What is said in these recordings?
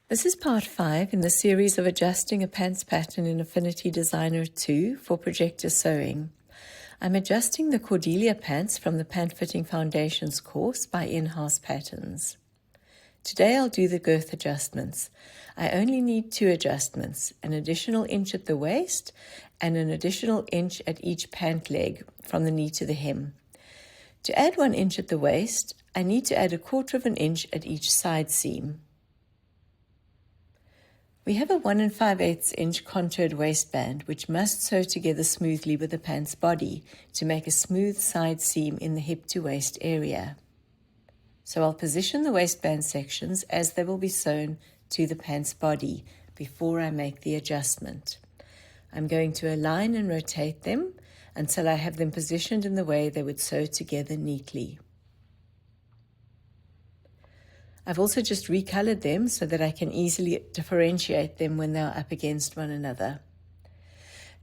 This is part 5 in the series of adjusting a pants pattern in Affinity Designer 2 for projector sewing. I'm adjusting the Cordelia pants from the Pant Fitting Foundations course by In-House Patterns. Today I'll do the girth adjustments. I only need 2 adjustments, an additional inch at the waist and an additional inch at each pant leg from the knee to the hem. To add 1 inch at the waist, I need to add 1/4 inch at each side seam. We have a 1 5/8 inch contoured waistband which must sew together smoothly with the pant's body to make a smooth side seam in the hip to waist area. So I'll position the waistband sections as they will be sewn to the pant's body before I make the adjustment. I'm going to align and rotate them until I have them positioned in the way they would sew together neatly. I've also just recolored them so that I can easily differentiate them when they are up against one another.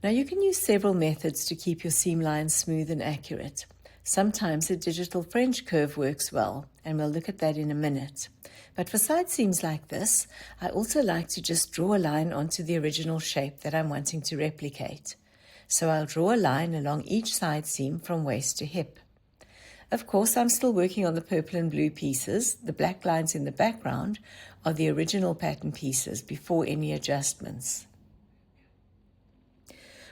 Now you can use several methods to keep your seam lines smooth and accurate. Sometimes a digital French curve works well, and we'll look at that in a minute. But for side seams like this, I also like to just draw a line onto the original shape that I'm wanting to replicate. So I'll draw a line along each side seam from waist to hip. Of course, I'm still working on the purple and blue pieces. The black lines in the background are the original pattern pieces before any adjustments.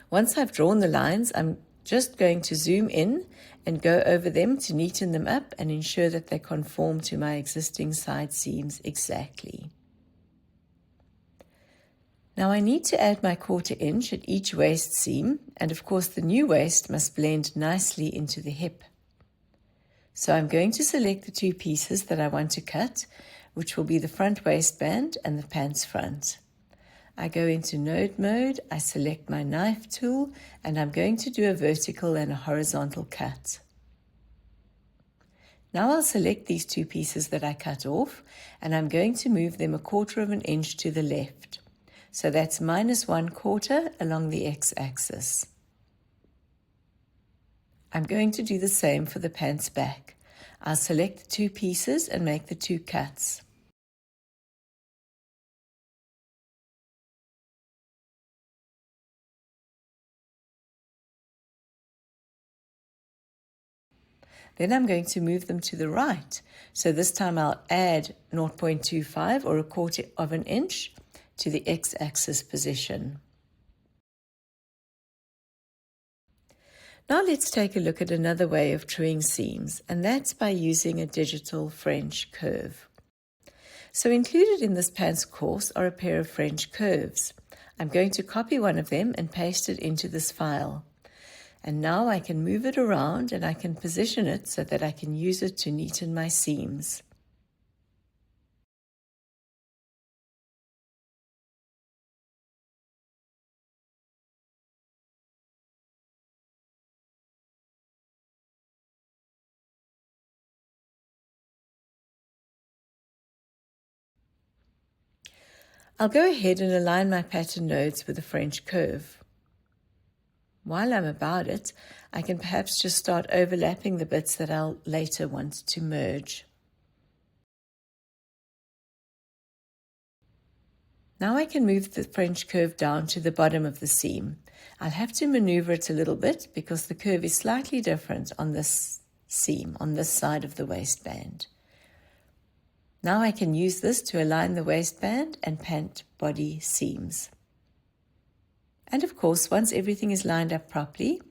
Once I've drawn the lines, I'm just going to zoom in and go over them to neaten them up and ensure that they conform to my existing side seams exactly. Now I need to add my 1/4 inch at each waist seam, and of course the new waist must blend nicely into the hip. So I'm going to select the 2 pieces that I want to cut, which will be the front waistband and the pants front. I go into node mode, I select my knife tool, and I'm going to do a vertical and a horizontal cut. Now I'll select these 2 pieces that I cut off, and I'm going to move them 1/4 inch to the left. So that's -1/4 along the x-axis. I'm going to do the same for the pants back. I'll select the 2 pieces and make the 2 cuts. Then I'm going to move them to the right. So this time I'll add 0.25 or 1/4 inch to the x-axis position. Now let's take a look at another way of truing seams, and that's by using a digital French curve. So included in this pants course are a pair of French curves. I'm going to copy one of them and paste it into this file. And now I can move it around and I can position it so that I can use it to neaten my seams. I'll go ahead and align my pattern nodes with a French curve. While I'm about it, I can perhaps just start overlapping the bits that I'll later want to merge. Now I can move the French curve down to the bottom of the seam. I'll have to maneuver it a little bit because the curve is slightly different on this seam, on this side of the waistband. Now I can use this to align the waistband and pant body seams. And of course, once everything is lined up properly,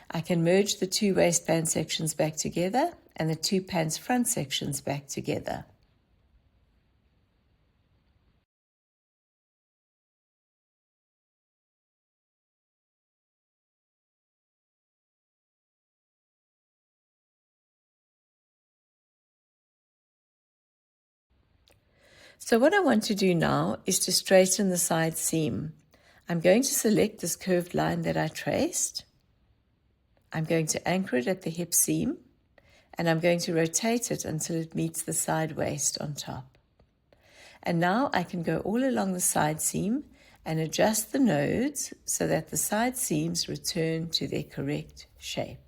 I can merge the 2 waistband sections back together and the 2 pants front sections back together. So what I want to do now is to straighten the side seam. I'm going to select this curved line that I traced. I'm going to anchor it at the hip seam, and I'm going to rotate it until it meets the side waist on top. And now I can go all along the side seam and adjust the nodes so that the side seams return to their correct shape.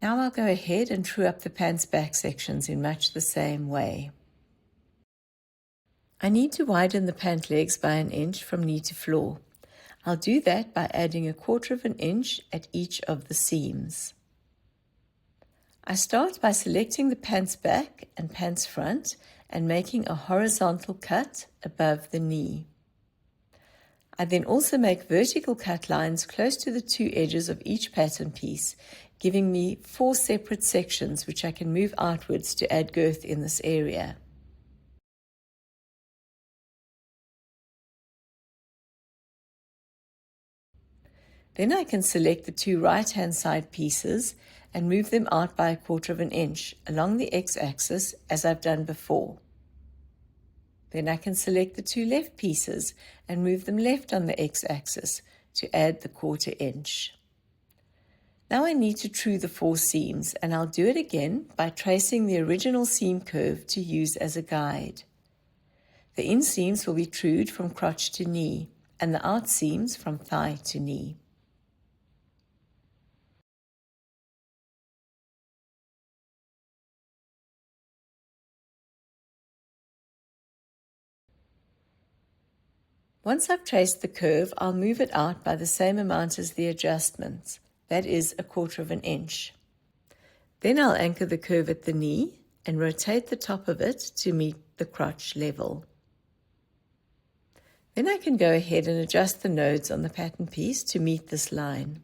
Now I'll go ahead and true up the pant's back sections in much the same way. I need to widen the pant legs by 1 inch from knee to floor. I'll do that by adding 1/4 of an inch at each of the seams. I start by selecting the pant's back and pant's front and making a horizontal cut above the knee. I then also make vertical cut lines close to the 2 edges of each pattern piece, giving me 4 separate sections which I can move outwards to add girth in this area. Then I can select the 2 right-hand side pieces and move them out by 1/4 of an inch along the x-axis as I've done before. Then I can select the 2 left pieces and move them left on the x-axis to add the 1/4 inch. Now I need to true the 4 seams, and I'll do it again by tracing the original seam curve to use as a guide. The inseams will be trued from crotch to knee, and the outseams from thigh to knee. Once I've traced the curve, I'll move it out by the same amount as the adjustments, that is 1/4 of an inch. Then I'll anchor the curve at the knee and rotate the top of it to meet the crotch level. Then I can go ahead and adjust the nodes on the pattern piece to meet this line.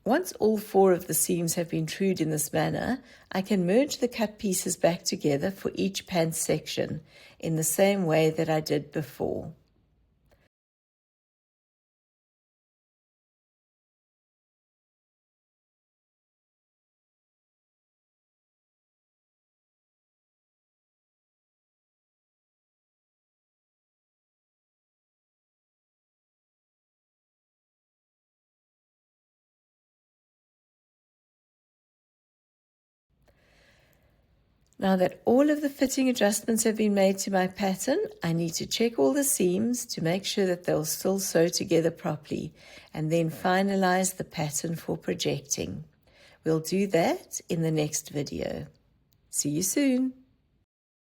Once all 4 of the seams have been trued in this manner, I can merge the cut pieces back together for each pant section in the same way that I did before. Now that all of the fitting adjustments have been made to my pattern, I need to check all the seams to make sure that they'll still sew together properly, and then finalize the pattern for projecting. We'll do that in the next video. See you soon.